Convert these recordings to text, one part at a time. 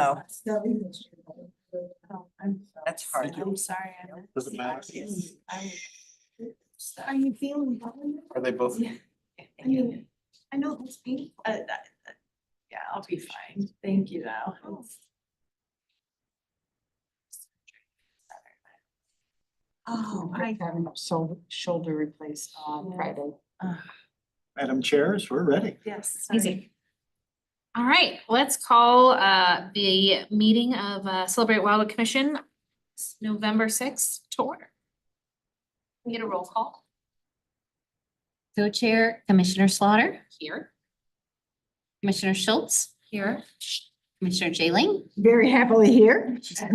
No, that's hard. I'm sorry. Does it matter? Are you feeling better? Are they both? I mean, I know it's painful. Yeah, I'll be fine. Thank you though. Oh, I. Having a shoulder replaced on Friday. Madam Chairs, we're ready. Yes. Easy. All right, let's call the meeting of Celebrate Wildwood Commission, November 6th to order. Can we get a roll call Co-chair Commissioner Slaughter, here? Commissioner Schultz, Here. Commissioner Jailing. Very happily here. It's a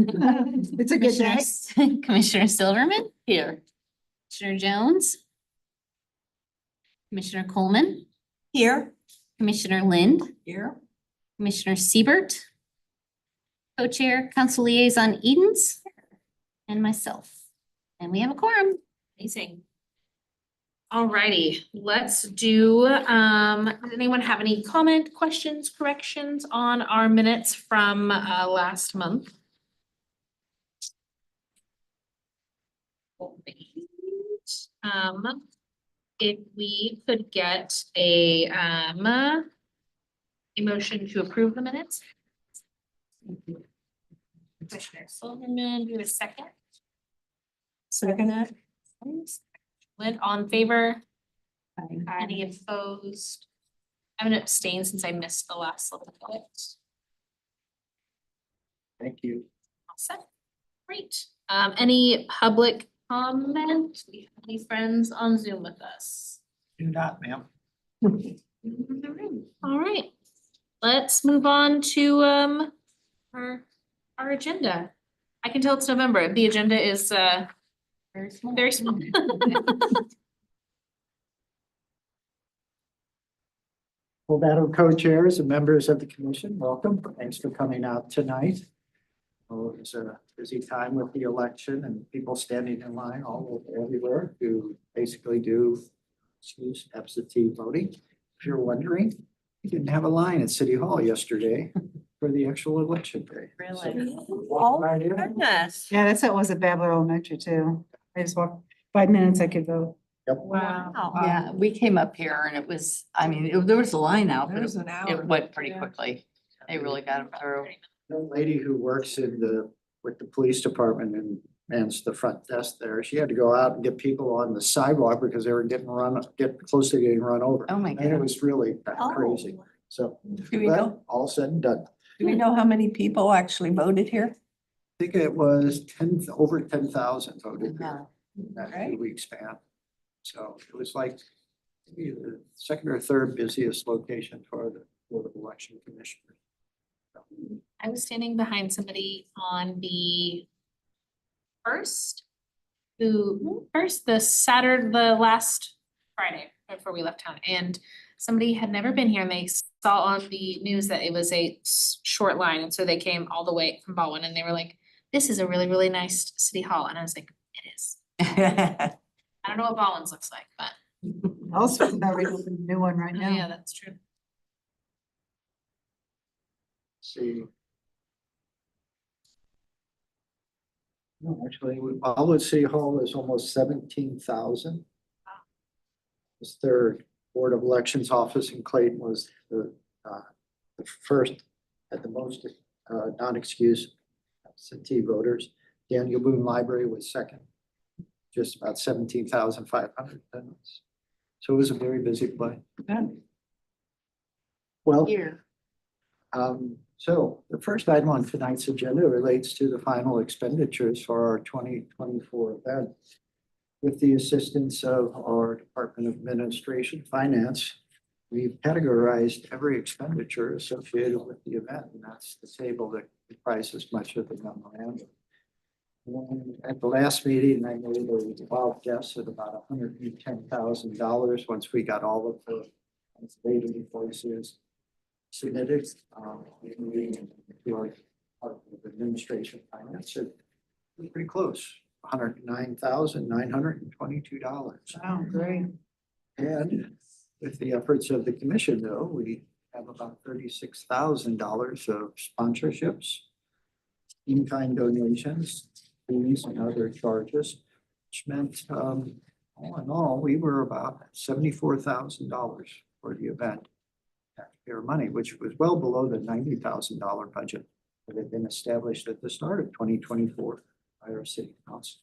good day. Commissioner Silverman. Here. Commissioner Jones. Commissioner Coleman, Here. Commissioner Lind, Here. Commissioner Siebert. Co-chair Council Liaison Edens, and myself. And we have a quorum. Amazing. All righty, let's do, does anyone have any comment, questions, corrections on our minutes from last month? If we could get a motion to approve the minutes. Commissioner Silverman, do you have a second? Second. Lynn, on favor? Any opposed? I'm gonna abstain since I missed the last little bit. Thank you. All set. Great. Any public comment? Do we have any friends on Zoom with us? Do not, ma'am. In the room. All right, let's move on to our agenda. I can tell it's November. The agenda is Very small. very small. Well, Madam Co-Chairs and members of the commission, welcome. Thanks for coming out tonight. Oh, it was a busy time with the election and people standing in line all over everywhere to basically do absentee voting. If you're wondering, we didn't have a line at City Hall yesterday for the actual election day. Really? Walk right in. Goodness. Yeah, that's what was at Babler Elementary too. I just walked 5 minutes, I could vote. Yep. Wow. Yeah, we came up here and it was, I mean, there was a line out, but There's an it hour. went pretty Yeah. quickly. They really got them through. The lady who works with the police department and mans the front desk there, she had to go out and get people on the sidewalk because they were getting close to getting run over. Oh, my And it God. was really Oh. crazy. So, Do we but know, all said and done. do we know how many people actually voted here? I think it was over 10,000 voted there Wow. in that Right. 2 week span. So it was like maybe the second or third busiest location for the Board of Election Commissioners. I was standing behind somebody on the first, the last Friday before we left town, and somebody had never been here and they saw on the news that it was a short line, and so they came all the way from Baldwin and they were like, this is a really, really nice city hall, and I was like, it is. I don't know what Baldwin's looks like, but Also, already opened a new one right yeah, now. that's true. See. No, actually, Wildwood City Hall is almost 17,000. This third Board of Elections office in Clayton was the first at the most non-excused absentee voters. Daniel Boone Library was second, just about 17,500 attendance. So it was a very busy play. Well, Here. so the first item on tonight's agenda relates to the final expenditures for our 2024 event. With the assistance of our Department of Administration Finance, we've categorized every expenditure associated with the event, and that's the table that comprises much of the memorandum. And at the last meeting, I made a wild guess at about $110,000 once we got all of the daily invoices submitted to our Department of Administration Finance. It was pretty close, $109,922. Oh, great. And with the efforts of the commission, though, we have about $36,000 of sponsorships, in-kind donations, fees and other charges, which meant, all in all, we were about $74,000 for the event. Taxpayer money, which was well below the $90,000 budget that had been established at the start of 2024 by our city council.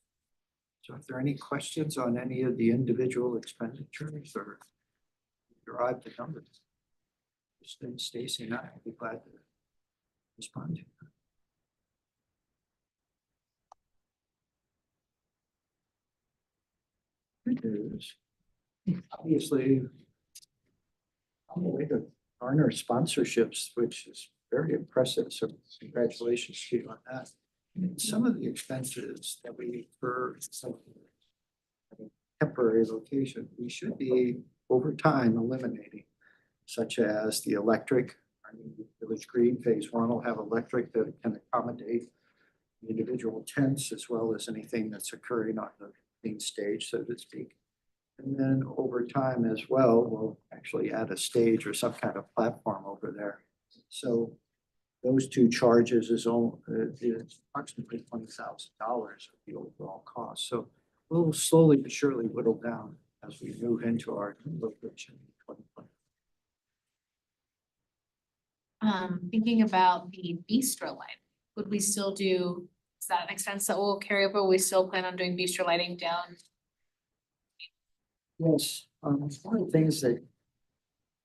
So if there are any questions on any of the individual expenditures or derive the numbers, Stacy and I will be glad to respond to them. Good news. Obviously, on the way to garner sponsorships, which is very impressive. So congratulations to you on that. And some of the expenses that we incur, some temporary location, we should be over time eliminating, such as the electric. Our new Village Green Phase 1 will have electric that can accommodate the individual tents as well as anything that's occurring on the main stage, so to speak. And then over time as well, we'll actually add a stage or some kind of platform over there. So those two charges is approximately $20,000 of the overall cost. So we'll slowly but surely whittle down as we move into our new location in 2020. Thinking about the bistro light, would we still do, is that an expense that will carry over? We still plan on doing bistro lighting down? Yes, one of the things that,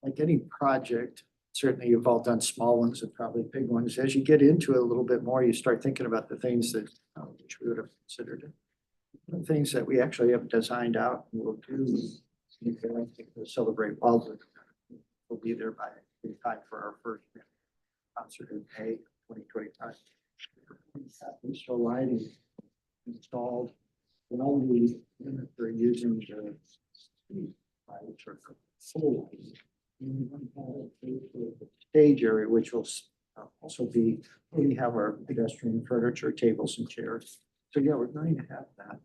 like any project, certainly you've all done small ones and probably big ones. As you get into it a little bit more, you start thinking about the things that which we would have considered. One of the things that we actually have designed out and will do, I think we'll celebrate Wildwood. We'll be there by time for our first concert in May 2025. Bistro lighting installed, and only they're using the lights or full stage area, which will also be, we have our pedestrian furniture, tables and chairs. So yeah, we're going to have that.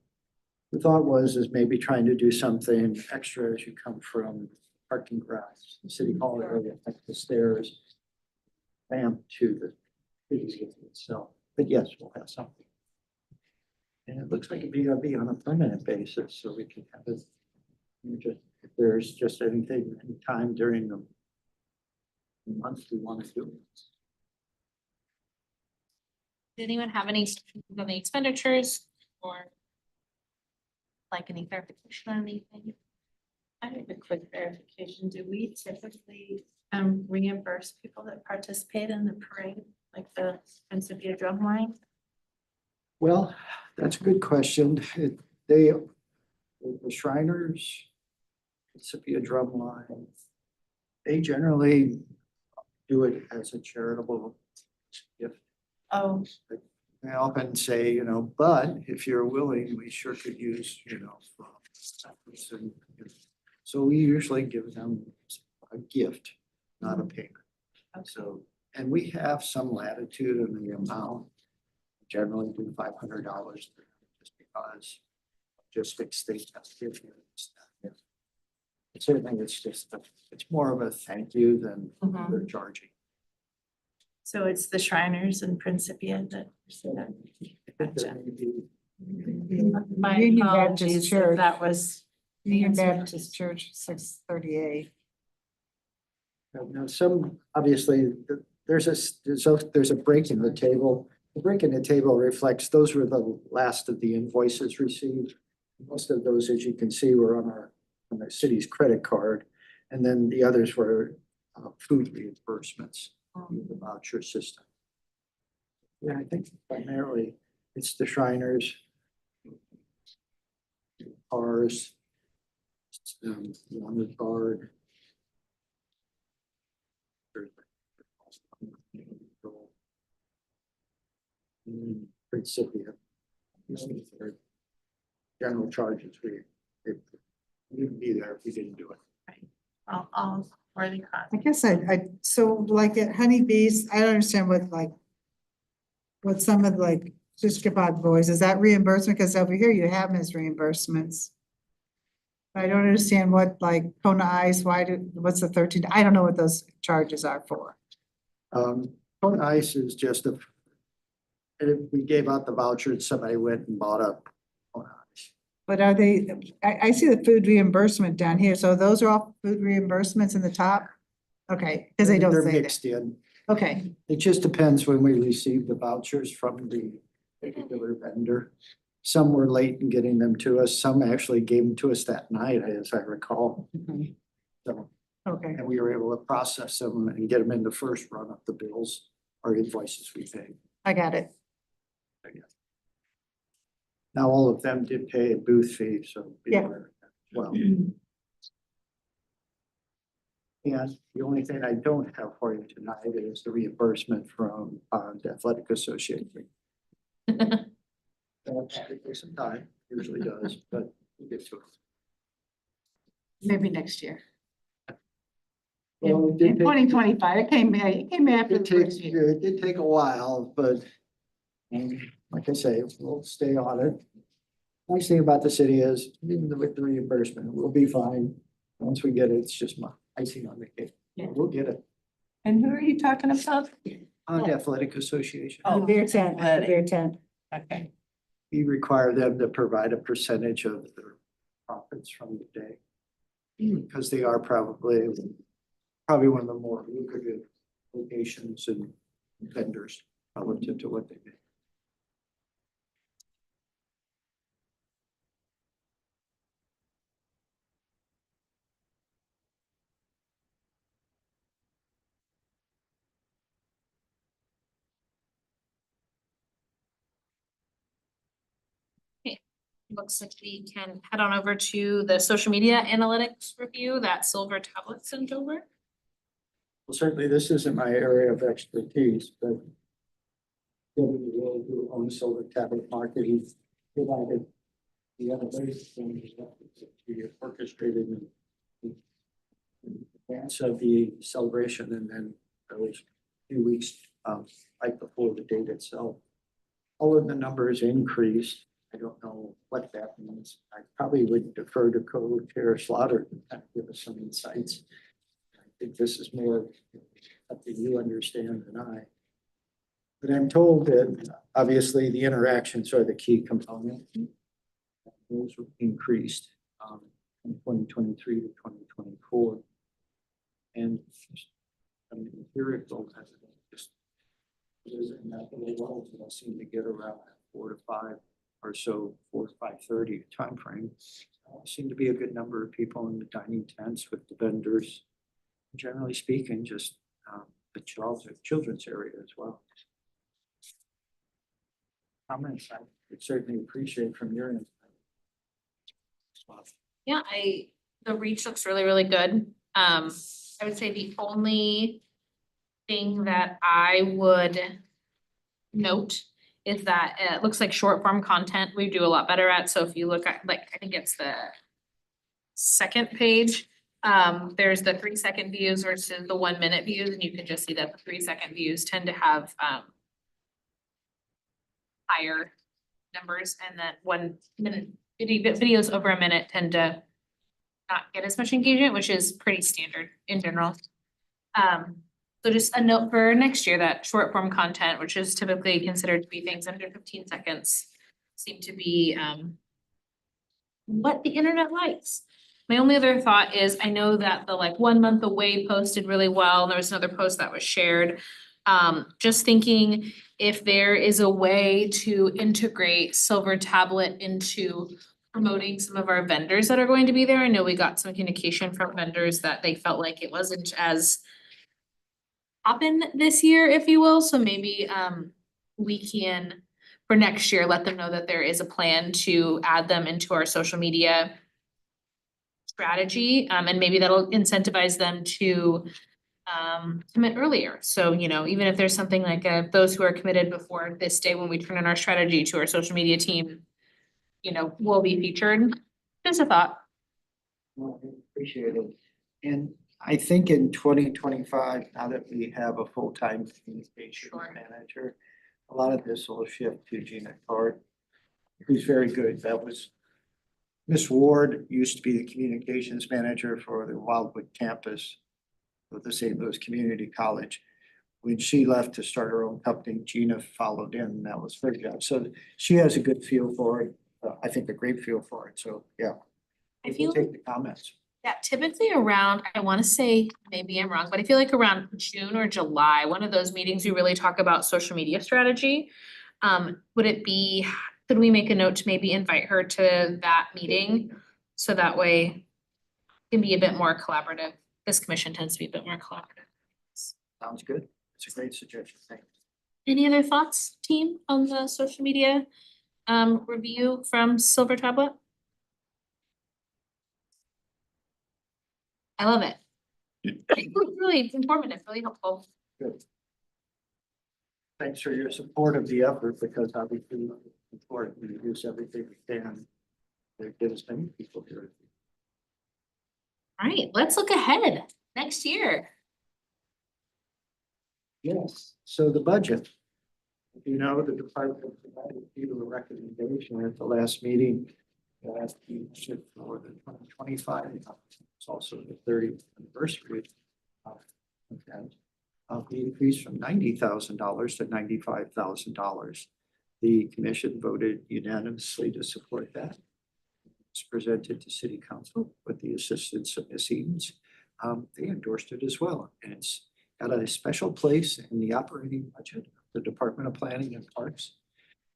The thought was maybe trying to do something extra as you come from parking garage, the city hall area, like the stairs, ramp to the city itself. But yes, we'll have something. And it looks like it'd be on a permanent basis, so we can have it. If there's just anything, any time during the month we want to do it. Did anyone have any on the expenditures or like any clarification on anything? I have a quick verification. Do we typically reimburse people that participate in the parade, like the Principia drum line? Well, that's a good question. The Shriners, Principia drum line, they generally do it as a charitable gift. Oh, They often say, but if you're willing, we sure could use, and, so we usually give them a gift, not a payment. So, and we have some latitude in the amount. Generally do $500 just because logistics they have to give you. Certainly it's more of a thank you than they're charging. so it's the Shriners and Principia that. Gotcha. My Union apologies Baptist if Church. that was. Union answer. Baptist Church, 638. Now, some, obviously, there's a break in the table. The break in the table reflects, those were the last of the invoices received. Most of those, as you can see, were on the city's credit card. And then the others were food reimbursements in the voucher system. Yeah, I think primarily it's the Shriners, cars, Wildwood Guard. Principia. General charges, we wouldn't be there if we didn't do it. I'll for the I guess so like at Honeybees, I don't understand what some of Shish Kebab Boys, is that reimbursement? Because over here you have them as reimbursements. I don't understand what like Kona Ice, what's the 13? I don't know what those charges are for. Cone ice is just a, and if we gave out the voucher and somebody went and bought a cone ice. But are they, I see the food reimbursement down here. So those are all food reimbursements in the top? Okay, because they don't They're say that. mixed in. Okay, It just depends when we receive the vouchers from the particular vendor. Some were late in getting them to us. Some actually gave them to us that night, as I recall. So, okay. and we were able to process them and get them in the first run of the bills or invoices we paid. I got it. Now, all of them did pay a booth fee, so. be Yeah. aware of that as Well, and the only thing I don't have for you tonight is the reimbursement from the Athletic Association. That'll take some time, usually does, but we'll get to it. Maybe next year. Well, it did take- 2025, it came after It did take a while, but like I say, we'll stay on it. Nice thing about the city is, even with the reimbursement, we'll be fine. Once we get it, it's just my icing on the cake. Yeah. We'll get it. And who are you talking about? On the Athletic Association, Oh, The beer tent, the athletic. beer tent. Okay. we require them to provide a percentage of their profits from the day. Because they are probably one of the more lucrative locations and vendors relative to what they do. Looks like we can head on over to the social media analytics review that Silver Tablet sent over. Well, certainly this isn't my area of expertise, but Debbie Will, who owns Silver Tablet Market, he provided the analytics and we orchestrated in advance of the celebration, and then there was a few weeks right before the date itself. All of the numbers increased. I don't know what that means. I probably would defer to Co-Chair Slaughter to kind of give us some insights. I think this is more up to you understand than I. But I'm told that obviously the interactions are the key component. Those were increased from 2023 to 2024. And I mean, here it goes. Just it is in that little level, I seem to get around 4 to 5 or so, 4 to 5:30 timeframe. Seem to be a good number of people in the dining tents with the vendors. Generally speaking, just the children's area as well. Comments I would certainly appreciate from your end. Yeah, the reach looks really, really good. I would say the only thing that I would note is that it looks like short form content we do a lot better at. So if you look at, like, I think it's the second page, there's the 3-second views versus the 1-minute views, and you can just see that the 3-second views tend to have higher numbers, and that 1-minute videos over a minute tend to not get as much engagement, which is pretty standard in general. So just a note for next year that short form content, which is typically considered to be things under 15 seconds, seem to be what the internet likes. My only other thought is, I know that the 1 month away post did really well. There was another post that was shared. Just thinking if there is a way to integrate Silver Tablet into promoting some of our vendors that are going to be there. I know we got some communication from vendors that they felt like it wasn't as poppin' this year, if you will, so maybe we can for next year let them know that there is a plan to add them into our social media strategy, and maybe that'll incentivize them to commit earlier. So, even if there's something like those who are committed before this day when we turn in our strategy to our social media team, will be featured. Just a thought. Well, I appreciate it. And I think in 2025, now that we have a full-time communication Sure. manager, a lot of this will shift to Gina Card, who's very good. That was Miss Ward used to be the communications manager for the Wildwood campus of the St. Louis Community College. When she left to start her own company, Gina followed in, and that was her job. So she has a good feel for it. I think a great feel for it. So, yeah. I We'll feel take the comments. Yeah, typically around, I wanna say, maybe I'm wrong, but I feel like around June or July, one of those meetings, we really talk about social media strategy. Would it be, could we make a note to maybe invite her to that meeting? So that way it can be a bit more collaborative. This commission tends to be a bit more collaborative. Sounds good. It's a great suggestion. Thank you. Any other thoughts, team, on the social media review from Silver Tablet? I love it. It's really informative, really helpful. Good. Thanks for your support of the effort, because obviously it's important to use everything we can to get as many people here. All right, let's look ahead next year. Yes, so the budget. You know, the department provided you a recommendation at the last meeting. That the budget for the 2025, it's also the 30th anniversary of that. The increase from $90,000 to $95,000. The commission voted unanimously to support that. It's presented to City Council with the assistance of Ms. Edens. They endorsed it as well, and it's got a special place in the operating budget of the Department of Planning and Parks.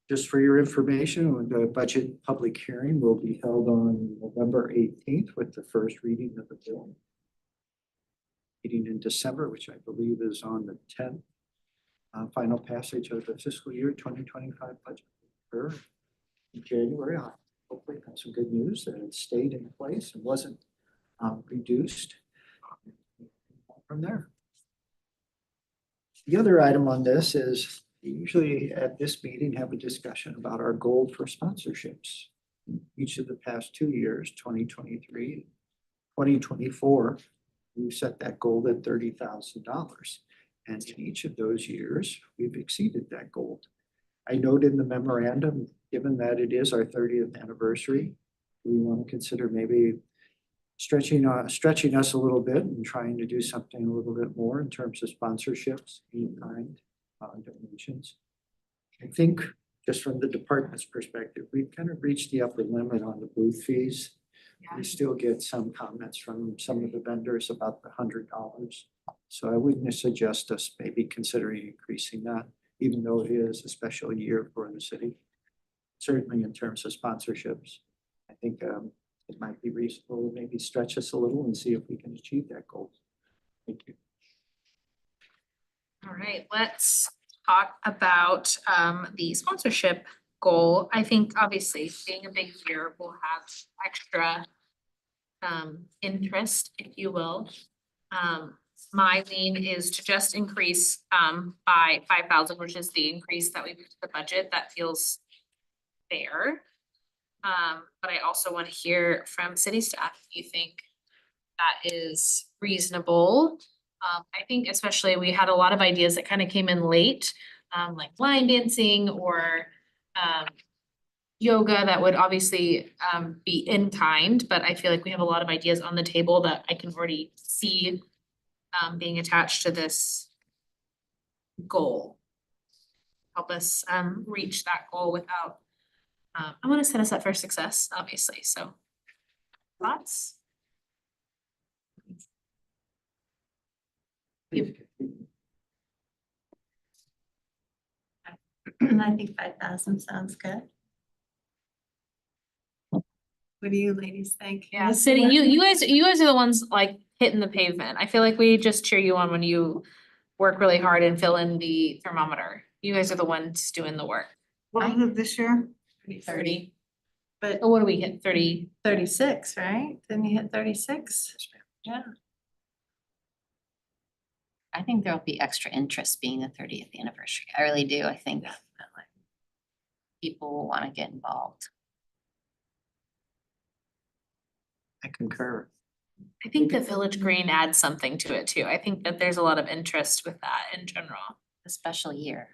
Just for your information, the budget public hearing will be held on November 18th with the first reading of the bill. Meeting in December, which I believe is on the 10th. Final passage of the fiscal year 2025 budget occur in January. I hopefully have some good news that it stayed in place and wasn't reduced from there. The other item on this is we usually at this meeting have a discussion about our goal for sponsorships. Each of the past 2 years, 2023, 2024, we set that goal at $30,000. And in each of those years, we've exceeded that goal. I note in the memorandum, given that it is our 30th anniversary, we want to consider maybe stretching us a little bit and trying to do something a little bit more in terms of sponsorships, in kind, donations. I think just from the department's perspective, we've kind of reached the upper limit on the booth fees. Yeah. We still get some comments from some of the vendors about the $100. So I wouldn't suggest us maybe considering increasing that, even though it is a special year for the city. Certainly in terms of sponsorships, I think it might be reasonable to maybe stretch us a little and see if we can achieve that goal. Thank you. All right, let's talk about the sponsorship goal. I think obviously being a big year will have extra interest, if you will. My lean is to just increase by 5,000, which is the increase that we put to the budget. That feels fair. But I also want to hear from city staff if you think that is reasonable. I think especially we had a lot of ideas that kind of came in late, like line dancing or yoga that would obviously be in kind, but I feel like we have a lot of ideas on the table that I can already see being attached to this goal. Help us reach that goal without, I want to set us up for success, obviously, so. Thoughts? And I think 5,000 sounds good. What do you ladies think? Yeah, city, you guys are the ones like hitting the pavement. I feel like we just cheer you on when you work really hard and fill in the thermometer. You guys are the ones doing the work. What was it this year? 30. But Oh, what do we hit? 30? 36, right? Didn't you hit 36? Yeah. I think there'll be extra interest being the 30th anniversary. I really do. I think people will want to get involved. I concur. I think the Village Green adds something to it too. I think that there's a lot of interest with that in general. A special year.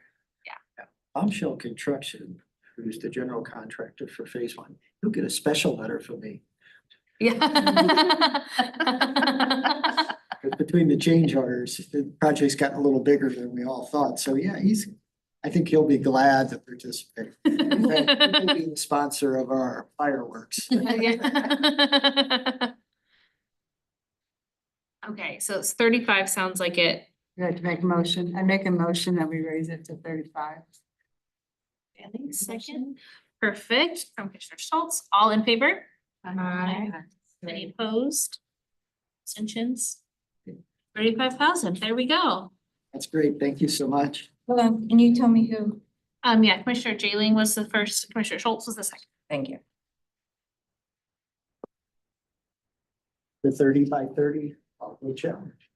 Bombshell Construction who's the general contractor for phase one, he'll get a special letter from me. Yeah. But between the change orders, the project's gotten a little bigger than we all thought. So yeah, I think he'll be glad to participate. In fact, he may be the sponsor of our fireworks. Okay, so it's 35 sounds like it. You have to make a motion. I make a motion that we raise it to 35. Second, perfect, from Commissioner Schultz, all in favor? Aye. Any opposed? Abstentions? 35,000, there we go. That's great. Thank you so much. Hold on, can you tell me who? Yeah, Commissioner Jailing was the first, Commissioner Schultz was the second. Thank you. The 30 by 30 Wildwood challenge.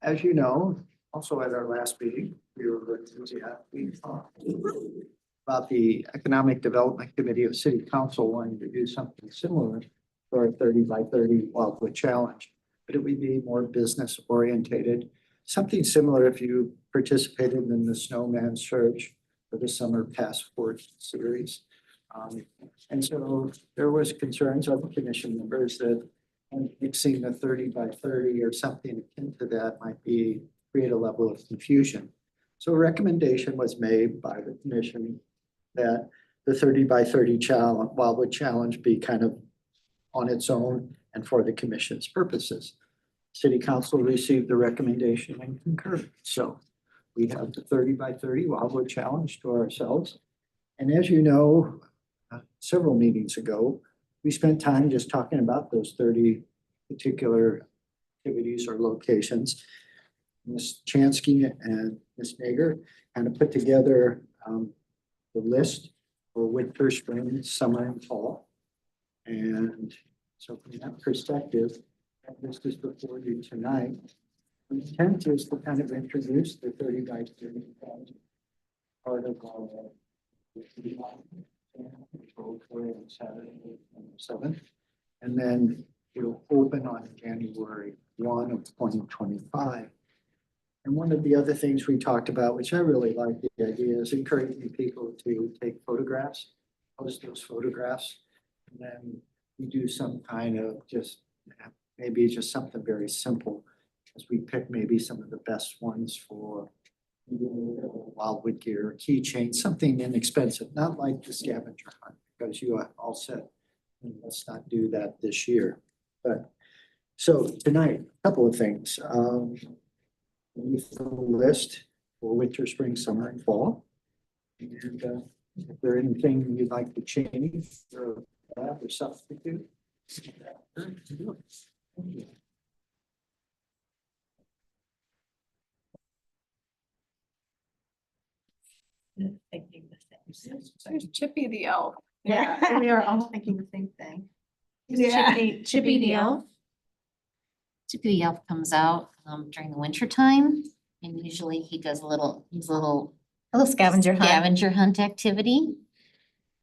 As you know, also at our last meeting, we were enthusiastic about the Economic Development Committee of City Council wanting to do something similar for a 30 by 30 Wildwood challenge, but it would be more business orientated. Something similar if you participated in the Snowman Search for the Summer Passport Series. And so there was concerns of the commission members that mixing the 30 by 30 or something akin to that might create a level of confusion. So a recommendation was made by the commission that the 30 by 30 challenge, Wildwood challenge be kind of on its own and for the commission's purposes. City Council received the recommendation and concurred. So we have the 30 by 30 Wildwood challenge to ourselves. And as you know, several meetings ago, we spent time just talking about those 30 particular activities or locations. Ms. Chansky and Ms. Nager kind of put together the list for winter, spring, summer, and fall. And so from that perspective, this is before you tonight. The intent is to kind of introduce the 30 by 30 part of our Saturday, 7th, and then it'll open on January 1 of 2025. And one of the other things we talked about, which I really like the idea, is encouraging people to take photographs, post those photographs, and then we do some kind of maybe just something very simple, as we pick maybe some of the best ones for Wildwood gear, keychain, something inexpensive, not like the scavenger hunt, because you are all set. And let's not do that this year. But so tonight, a couple of things. With the list for winter, spring, summer, and fall. And if there anything you'd like to change or add or substitute. Thinking the same. There's Chippy the elf. Yeah, we are all thinking the same thing. Yeah. Chippy the elf. Chippy the elf comes out during the winter time, and usually he does a little Scavenger hunt, scavenger hunt activity,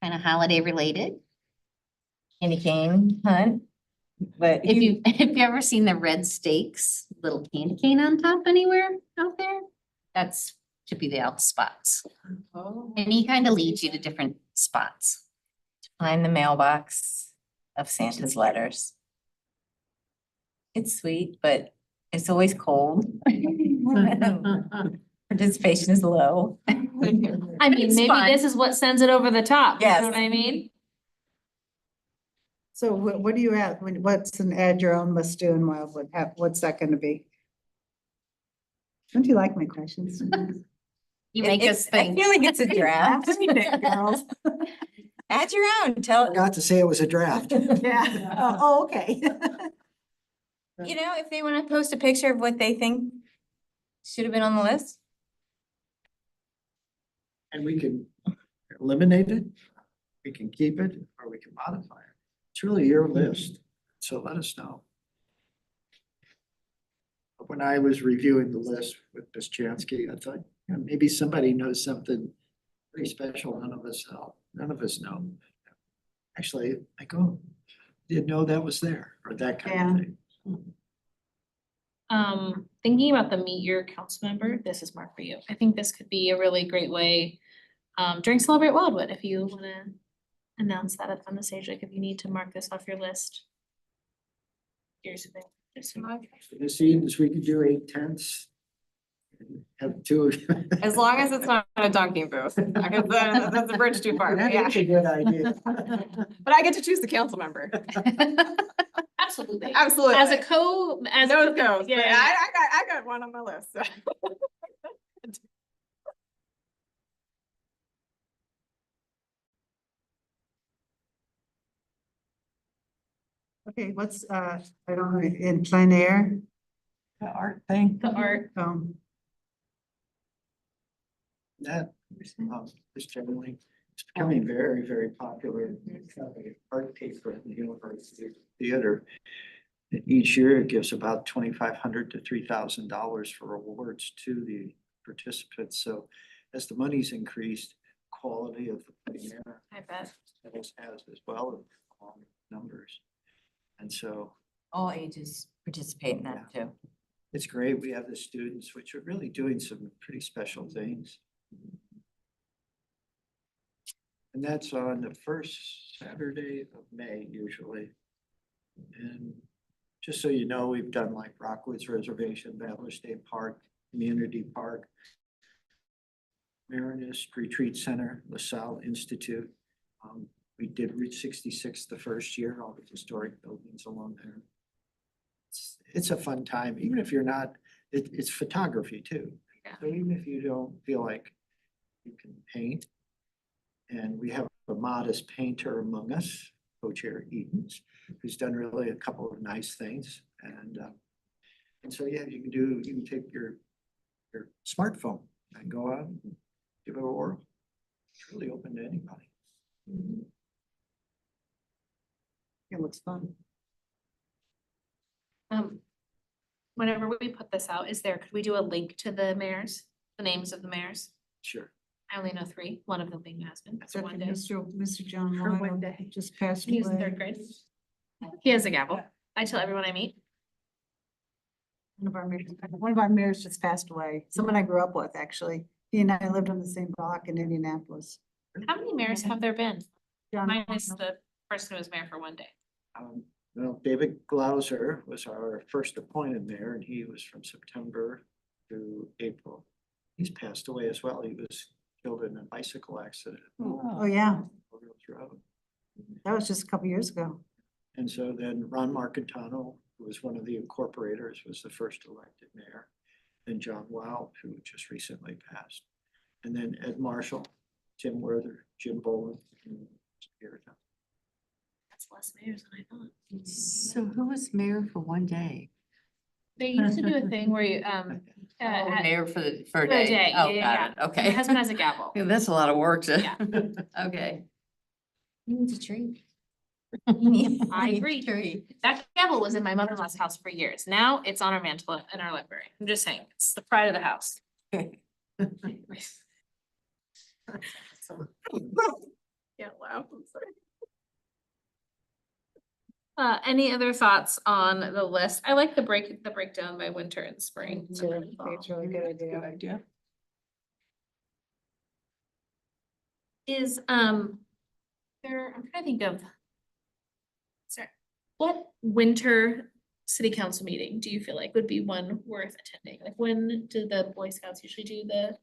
kind of holiday related. candy cane hunt. But If you ever seen the red stakes, little candy cane on top anywhere out there, that's Chippy the elf spots. Oh. And he kind of leads you to different spots. find the mailbox of Santa's letters. It's sweet, but it's always cold. Participation is low. I mean, It's maybe fun. this is what sends it over the top, you know Yes. what I mean? So what do you add, what's an add your own must do in Wildwood? What's that gonna be? Don't you like my questions? You make us I think. feel like it's a draft. Girls. Add your own, tell, Forgot to say it was a draft. Yeah, oh, okay. you know, if they want to post a picture of what they think should have been on the list. And we can eliminate it, we can keep it, or we can modify it. It's really your list, so let us know. But when I was reviewing the list with Ms. Chansky, I thought, maybe somebody knows something pretty special none of us know. None of us know. Actually, I go, didn't know that was there, or that kind of thing. Thinking about the meet your council member, this is Mark for you. I think this could be a really great way during Celebrate Wildwood, if you wanna announce that up on the stage, like if you need to mark this off your list. Here's the thing. Just mark. For this Edens, we could do 8 tents. Have two. As long as it's not a dunking booth, because that's a bridge too far, but yeah. That's a good idea. But I get to choose the council member. Absolutely. Absolutely. As a co, as. No, it goes, but Yeah. I got one on my list, so. Okay, what's, I don't know, in plein air? The art thing. The art, That, is generally, it's becoming very, very popular. Art paper in the University Theater. And each year it gives about $2,500 to $3,000 for awards to the participants. So as the money's increased, quality of the plein air I bet. has as well, numbers. And so All ages participate in that too. it's great. We have the students, which are really doing some pretty special things. And that's on the first Saturday of May usually. And just so you know, we've done like Rockwood's Reservation, Battler State Park, Community Park, Marinist Retreat Center, LaSalle Institute. We did Route 66 the first year, all the historic buildings along there. It's a fun time, even if you're not, it's photography too. Yeah. So even if you don't feel like you can paint, and we have a modest painter among us, Co-Chair Edens, who's done really a couple of nice things. And so, yeah, you can take your smartphone and go out and give it a whirl. It's really open to anybody. It looks fun. Whenever we put this out, could we do a link to the mayors, the names of the mayors? Sure. I only know 3, one of them being my husband, for one day. Mr. John For one Lyle day. just passed He was in away. 3rd grade. He has a gavel. I tell everyone I meet. One of our mayors just passed away. Someone I grew up with, actually. He and I lived on the same block in Indianapolis. How many mayors have there been? John Minus Lyle. the person who was mayor for one day. Well, David Glauser was our first appointed mayor, and he was from September to April. He's passed away as well. He was killed in a bicycle accident. Oh, yeah, on Williams Road. that was just a couple years ago. And so then Ron Marcantano, who was one of the incorporators, was the first elected mayor. Then John Wild, who just recently passed. And then Ed Marshall, Tim Werther, Jim Boland. and Peter Town. That's less mayors than I thought. So who was mayor for one day? They used to do a thing where you, Mayor for for a day. yeah, Oh, yeah, got it. My Okay. husband has a gavel. Yeah, that's a lot of work to. Yeah. Okay. Needs a tree. I agree. That gavel was in my mother-in-law's house for years. Now it's on our mantle in our library. I'm just saying, it's the pride of the house. Yeah, wow, I'm sorry. Any other thoughts on the list? I like the breakdown by winter and spring. It's a really good idea. Good idea. Is, I'm trying to think of. Sorry, what winter city council meeting do you feel like would be one worth attending? Like, when do the Boy Scouts usually do the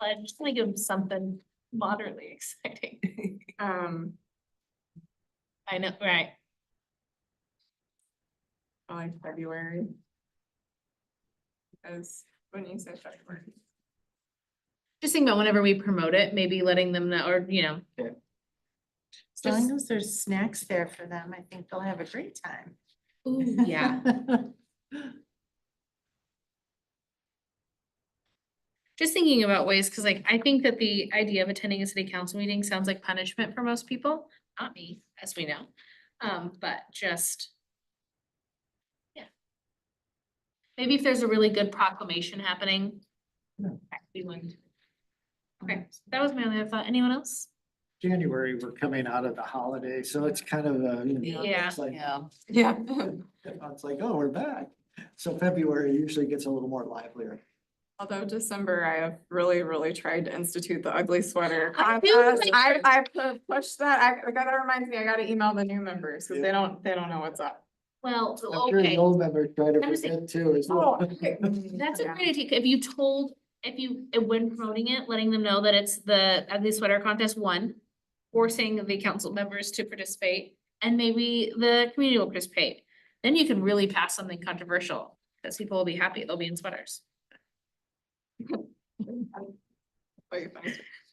pledge? Just wanna give them something moderately exciting. I know, right? Like February. Because when you say February. Just think about whenever we promote it, maybe letting them know, or, you know. As long as there's snacks there for them, I think they'll have a great time. Ooh, yeah. Just thinking about ways, cause like, I think that the idea of attending a city council meeting sounds like punishment for most people, not me, as we know. But just. Yeah. Maybe if there's a really good proclamation happening. Yeah. That could be one. Okay, that was my only other thought. Anyone else? January, we're coming out of the holiday, so it's kind of, Yeah. it's like, Yeah. Yeah. it's like, oh, we're back. So February usually gets a little more livelier. Although December, I have really tried to institute the ugly sweater I feel contest. like- I pushed that. That reminds me, I gotta email the new members because they don't know what's up. Well, I'm sure the okay, old members try to I'm just saying- forget too as well. that's a Yeah. great idea. If you, when promoting it, letting them know that it's the ugly sweater contest one, forcing the council members to participate, and maybe the community will participate. Then you can really pass something controversial, because people will be happy, they'll be in sweaters. Like,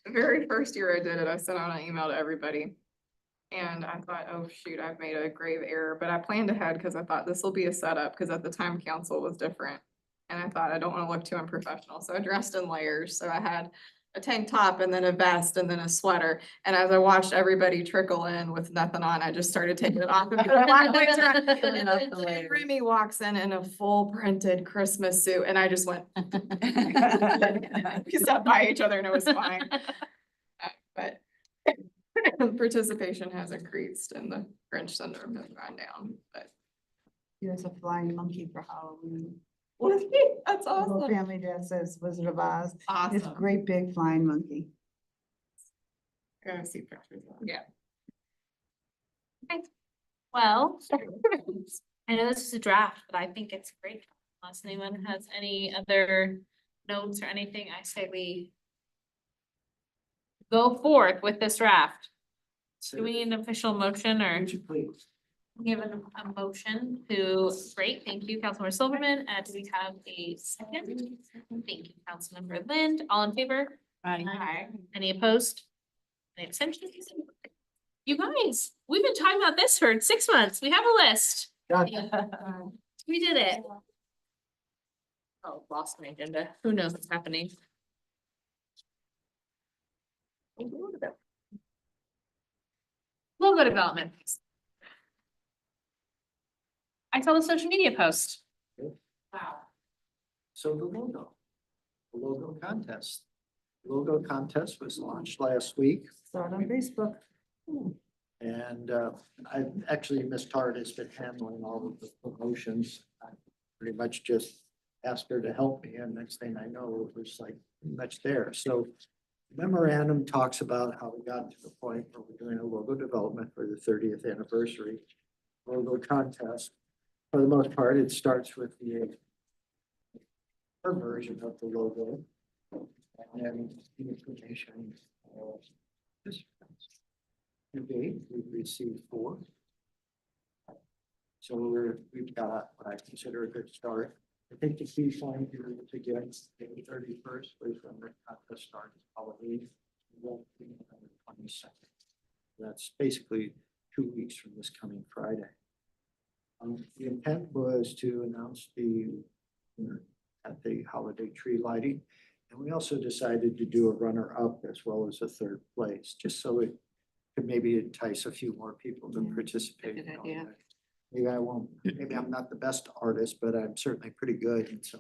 the very first year I did it, I sent out an email to everybody. And I thought, oh shoot, I've made a grave error, but I planned ahead because I thought this will be a setup, because at the time council was different. And I thought I don't want to look too unprofessional, so I dressed in layers, so I had a tank top and then a vest and then a sweater. And as I watched everybody trickle in with nothing on, I just stared taking it off. And then Remy walks in a full printed Christmas suit and I just went. We sat by each other and it was fine. But participation has increased and the Grinch syndrome has gone down, but. Here's a flying monkey for Halloween. That's Little awesome. family dress says Wizard of Oz. It's a Awesome. great big flying monkey. I gotta see pictures of it. Yeah. Well, I know this is a draft, but I think it's great. Unless anyone has any other notes or anything, I say we go forth with this draft. Do we need an official motion or Would you please? give a motion to, great, thank you, Councilmember Silverman. Do we have a second? Thank you, Councilmember Lind. All in favor? Aye. Any opposed? Any abstentions? You guys, we've been talking about this for 6 months. We have a list. We did it. Oh, lost my agenda. Who knows what's happening? Logo development. I saw the social media post. Yeah. Wow. So the logo contest. Logo contest was launched last week. Saw it on Facebook. And I actually, Ms. Tart has been handling all of the promotions. I pretty much just asked her to help me, and next thing I know, it was like pretty much there. So memorandum talks about how we got to the point where we're doing a logo development for the 30th anniversary logo contest. For the most part, it starts with the her version of the logo. And then the information of this. To date, we've received 4. So we've got what I consider a good start. I think the key point here is again, May 31st, was when the contest started, Halloween. Won't be on the 22nd. That's basically 2 weeks from this coming Friday. The intent was to announce the winner at the holiday tree lighting. And we also decided to do a runner-up as well as a 3rd place, just so it could maybe entice a few more people to participate. Good in all idea. that. Maybe I'm not the best artist, but I'm certainly pretty good. And so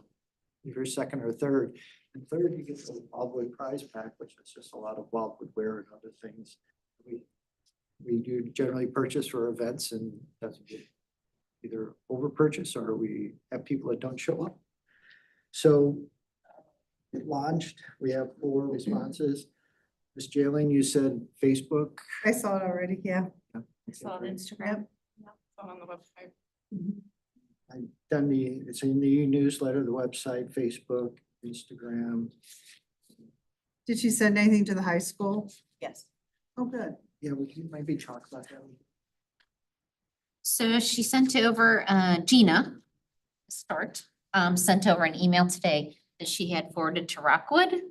if you're 2nd or 3rd, and 3rd, you get the Wildwood prize pack, which is just a lot of Wildwood wear and other things. We do generally purchase for events and doesn't get either over purchase or we have people that don't show up. So it launched, we have 4 responses. Ms. Jalen, you said Facebook. I saw it already, yeah. I saw on Instagram. On the website. I've done it's in the newsletter, the website, Facebook, Instagram. Did she send anything to the high school? Yes. Oh, good. Yeah, we can maybe talk about that. So she sent over, Gina, sent over an email today that she had forwarded to Rockwood.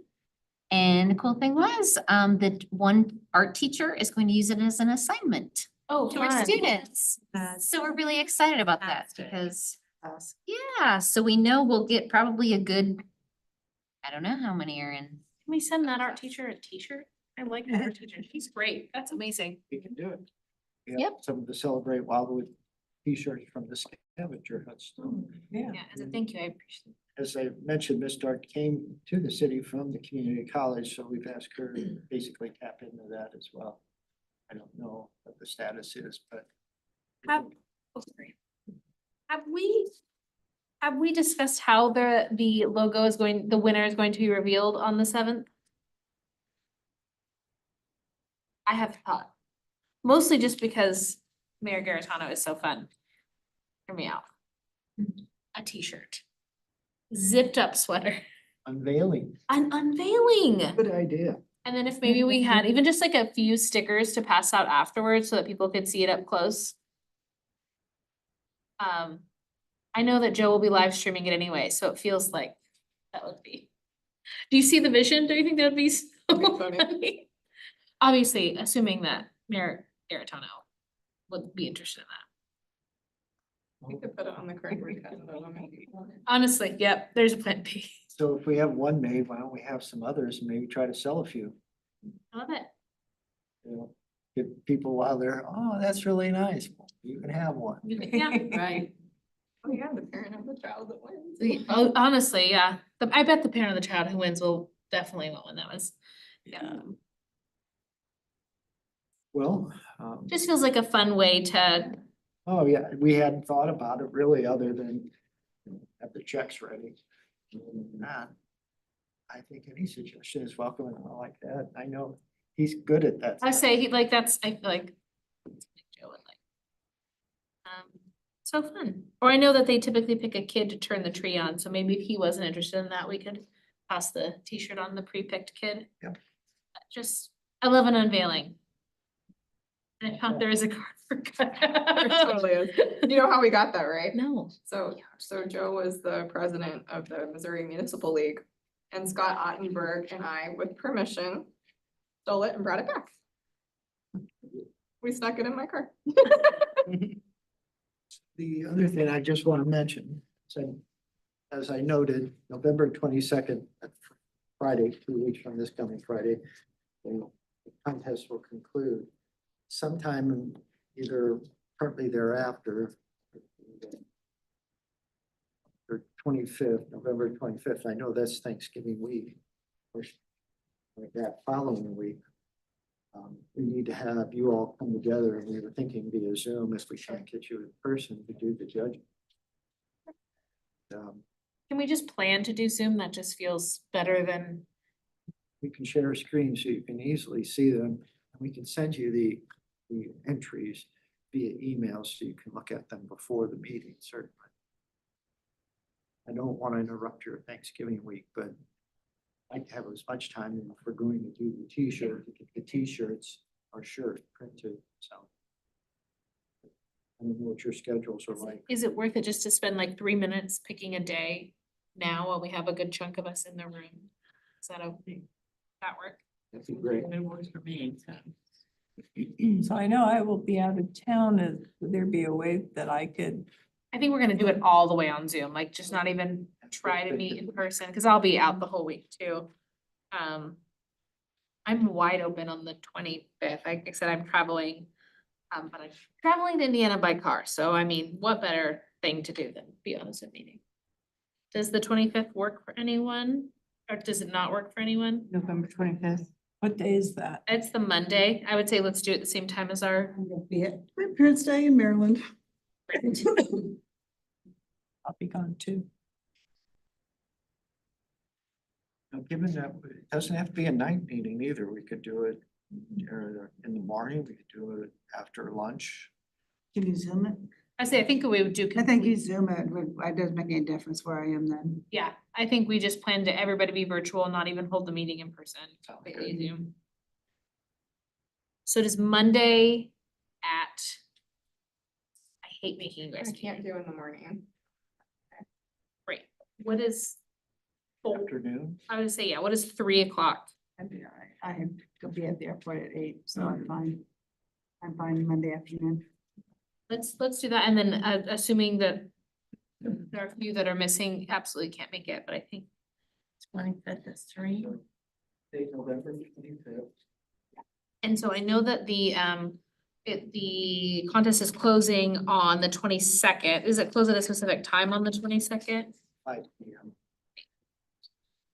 And the cool thing was, that one art teacher is going to use it as an assignment Oh, to our fun. students. So we're really excited about that Fantastic. because, Us. yeah, so we know we'll get probably a good, I don't know how many are in. Can we send that art teacher a t-shirt? I like that art teacher. She's great. That's amazing. We can do it. We have Yep. some of the Celebrate Wildwood t-shirts from the scavenger hunt. Yeah, as a thank you, I appreciate it. As I mentioned, Ms. Dart came to the city from the community college, so we've asked her to basically tap into that as well. I don't know what the status is, but. Have, oh, sorry. Have we Have we discussed how the logo is going, the winner is going to be revealed on the 7th? I have thought, mostly just because Mayor Garitano is so fun. Hear me out. A t-shirt. Zipped up sweater. Unveiling, An unveiling. good idea. And then if maybe we had even just like a few stickers to pass out afterwards so that people could see it up close. I know that Joe will be live streaming it anyway, so it feels like that would be. Do you see the vision? Do you think that would be so That'd be funny. funny? Obviously, assuming that Mayor Garitano would be interested in that. We could put it on the current agenda, maybe. Honestly, yep, there's a plan B. So if we have one made, why don't we have some others and maybe try to sell a few? I love it. You know, give people while they're, oh, that's really nice. You can have one. You can- Yeah. Right. Oh, yeah, the parent of the child that wins. Oh, honestly, yeah. I bet the parent of the child who wins will definitely want one. That was, yeah. Well, Just feels like a fun way to, oh yeah, we hadn't thought about it really other than have the checks ready. Nah, I think any suggestion is welcome and I like that. I know he's good at that. I stuff. say, I feel like. Joe would like. So fun. Or I know that they typically pick a kid to turn the tree on, so maybe if he wasn't interested in that, we could toss the t-shirt on the pre-picked kid. Yep. Just, I love an unveiling. And I found there is a card for. There totally is. You know how we got that, right? No. So Joe was the president of the Missouri Municipal League, and Scott Ottenberg and I, with permission, stole it and brought it back. We snuck it in my car. The other thing I just want to mention, so as I noted, November 22nd, Friday, 2 weeks from this coming Friday, the contest will conclude. Sometime either partly thereafter, or 25th, November 25th, I know that's Thanksgiving week. Or like that following week. We need to have you all come together, and we were thinking via Zoom, if we can't get you in person to do the judging. Can we just plan to do Zoom? That just feels better than, We can share a screen so you can easily see them, and we can send you the entries via email so you can look at them before the meeting, certainly. I don't want to interrupt your Thanksgiving week, but I'd like to have as much time if we're going to do the t-shirt, to get the t-shirts or shirt printed, so. I don't know what your schedules are like. is it worth it just to spend like 3 minutes picking a day now while we have a good chunk of us in the room? Is that okay? That work? That'd be great. It works for me, so. So I know I will be out of town. Would there be a way that I could? I think we're gonna do it all the way on Zoom, like just not even try to meet in person, cause I'll be out the whole week too. I'm wide open on the 25th. Like I said, I'm traveling. But I'm traveling to Indiana by car, so I mean, what better thing to do than be on a Zoom meeting? Does the 25th work for anyone? Or does it not work for anyone? November 25th. What day is that? It's the Monday. I would say let's do it at the same time as our, I'm gonna be at my parents' day in Maryland. I'll be gone too. Now, given that it doesn't have to be a night meeting either, we could do it in the morning, we could do it after lunch. Can you zoom it? I say, I think we would do. I think you zoom it, it doesn't make any difference where I am then. Yeah, I think we just plan to everybody be virtual, not even hold the meeting in person. Sounds Completely good. Zoom. So does Monday at? I hate making you I guys. can't do in the morning. Great. What is? Four? Afternoon, I would say, yeah, what is 3 o'clock? I'd be all right. I have to be at the airport at 8, so I'm fine. I'm fine Monday afternoon. Let's do that, and then assuming that there are a few that are missing, absolutely can't make it, but I think. 25th is 3. date November 25th. And so I know that the contest is closing on the 22nd. Is it close at a specific time on the 22nd? 5 p.m.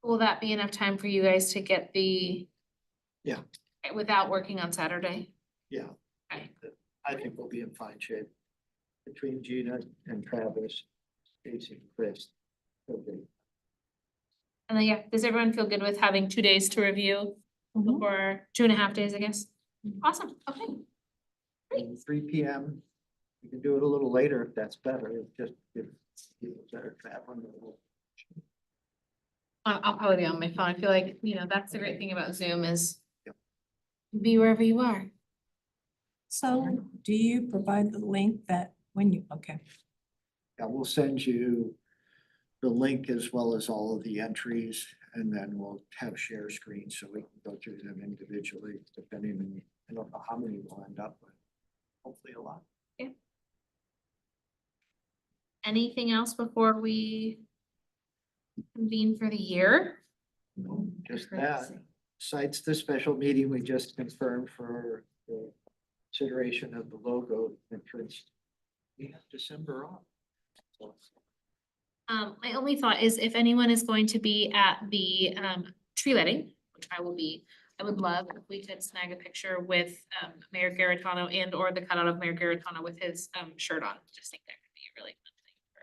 Will that be enough time for you guys to get the? Yeah. Without working on Saturday? Yeah. Okay. I think we'll be in fine shape between Gina and Travis. Casey and Chris. Okay. And then, yeah, does everyone feel good with having 2 days to review before 2.5 days, I guess? Awesome, okay. And 3 PM. You can do it a little later if that's better. It just gives people better traveling. I'll probably be on my phone. I feel like, that's the great thing about Zoom is Yep. be wherever you are. So do you provide the link that when you, okay. Yeah, we'll send you the link as well as all of the entries, and then we'll have share screens so we can go through them individually, depending on, I don't know how many we'll end up with. Hopefully a lot. Anything else before we convene for the year? No, just that. Besides the special meeting we just confirmed for the consideration of the logo entrance, we have December off. So, My only thought is if anyone is going to be at the tree lighting, which I will be, I would love if we could snag a picture with Mayor Garitano and or the cutout of Mayor Garitano with his shirt on. Just think that could be a really fun thing for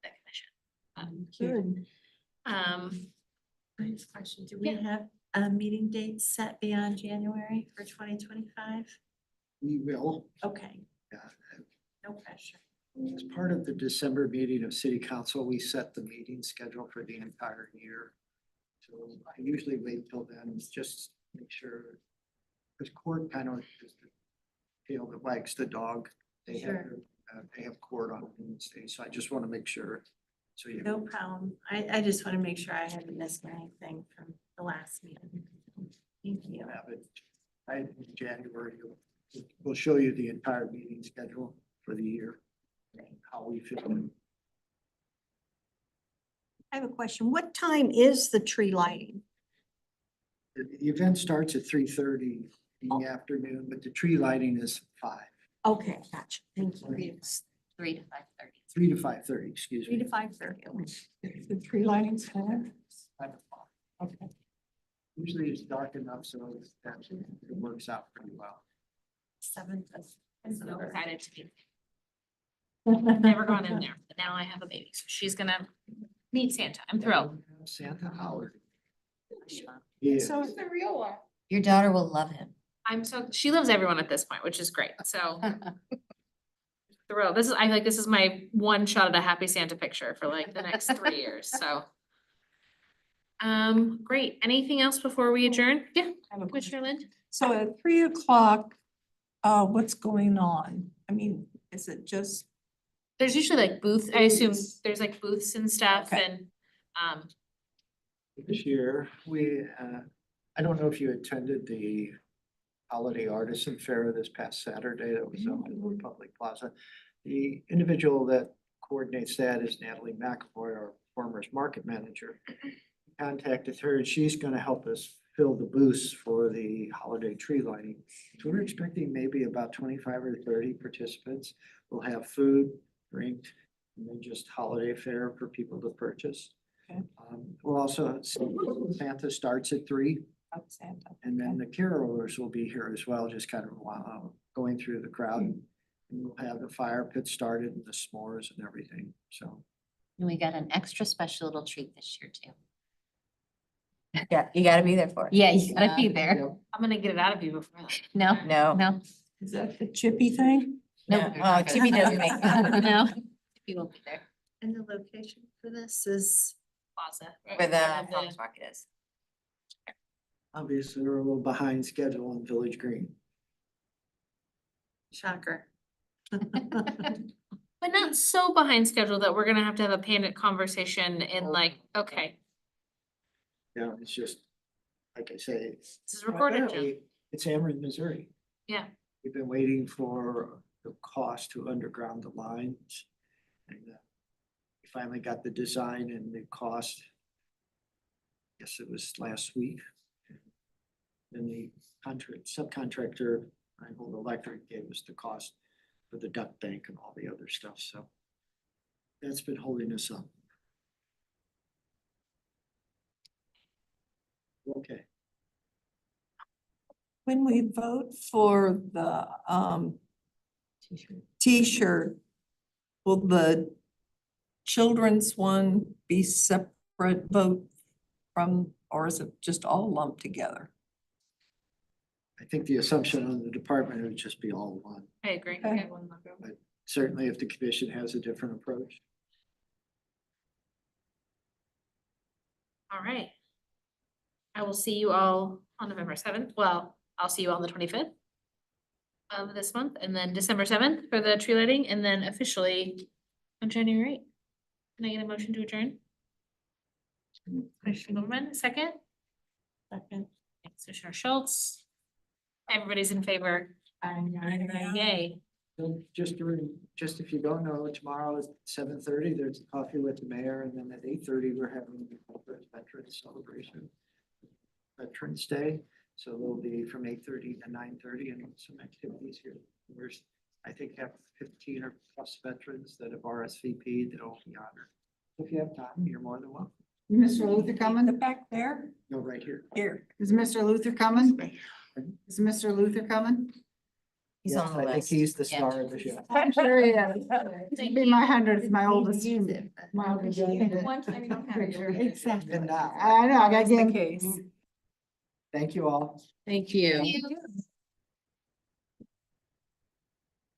that commission. Nice question. Do we Yeah. have a meeting date set beyond January for 2025? we will, Okay, uh, no pressure. as part of the December meeting of city council, we set the meeting schedule for the entire year. So I usually wait till then, just make sure, because court kind of is the tail that wags the dog. They have court on Wednesday, so I just want to make sure. So you. No problem. I just want to make sure I haven't missed anything from the last meeting. Thank you. Have it. In January, we'll show you the entire meeting schedule for the year. And how we fit in. I have a question. What time is the tree lighting? The event starts at 3:30 in the afternoon, but the tree lighting is 5, Okay, gotcha. Thank you. 3 to 5:30. 3 to 5:30, excuse 3 me. to 5:30. The tree lighting center. 5 o'clock. Okay. Usually it's dark enough, so that it works out pretty well. 7th of I'm so December. excited to be. I've never gone in there, but now I have a baby, so she's gonna meet Santa. I'm thrilled. Santa Howard. Yeah. So it's the real one. Your daughter will love him. She loves everyone at this point, which is great, so. Thrilled. I feel like this is my one shot at a happy Santa picture for like the next 3 years, so. Great. Anything else before we adjourn? Yeah, I have a Commissioner Lind? So at 3 o'clock, what's going on? I mean, is it just, There's usually like booths, I assume there's like booths and stuff Okay. and, This year, I don't know if you attended the Holiday Artisan Fair this past Saturday that was up in the Public Plaza. The individual that coordinates that is Natalie McAvoy, our farmer's market manager. Contacted her and she's gonna help us fill the booths for the holiday tree lighting. So we're expecting maybe about 25 or 30 participants. We'll have food, drink, and then just holiday fare for people to purchase. Okay. We'll also, Santa starts at 3. Santa? And then the carolers will be here as well, just kind of going through the crowd. And we'll have the fire pit started and the s'mores and everything, so. And we got an extra special little treat this year too. Yeah, you gotta be there for it. Yeah, you gotta be there. I'm gonna get it out of you before that. No, No, no, Is that the chippy thing? no, well, Chippy doesn't make. no. You won't be there. And the location for this is Plaza. right? Where the Where farmer's market is. Obviously, we're a little behind schedule on Village Green. shocker. But not so behind schedule that we're gonna have to have a panic conversation in like, okay, Yeah, it's just, like I say. this is recorded, Jim. apparently, It's Ameren, Missouri. Yeah. We've been waiting for the cost to underground the lines. And we finally got the design and the cost. Guess it was last week. Then the subcontractor, Rheingold Electric, gave us the cost for the duct bank and all the other stuff, so. That's been holding us up. Okay. When we vote for the T-shirt, will the children's one be separate vote from, or is it just all lumped together? I think the assumption on the department would just be all one. I agree. Okay. Okay, one logo. Certainly if the commission has a different approach. All right. I will see you all on November 7th. Well, I'll see you on the 25th of this month, and then December 7th for the tree lighting, and then officially on January 8th. Can I get a motion to adjourn? Commissioner Goldman, second? Second. Thanks, Commissioner Schultz. Everybody's in favor. Yay. So just if you don't know, tomorrow is 7:30, there's a coffee with the mayor, and then at 8:30, we're having the corporate veterans celebration. Veterans Day, so there'll be from 8:30 to 9:30 and some activities here. There's, I think, have 15 or plus veterans that have RSVP'd that'll be honored. If you have time, you're more than welcome. Mr. Luther The coming? back there? Go right here. Here. Is Mr. Luther coming? Is Mr. Luther coming? He's on the list. I think he's the star of the show. I'm sure he is. It'll be my 100th, my oldest. My oldest. One time you don't have it. Exactly. And now, I know, I gotta That's the get. case. thank you all. Thank you. Thank you.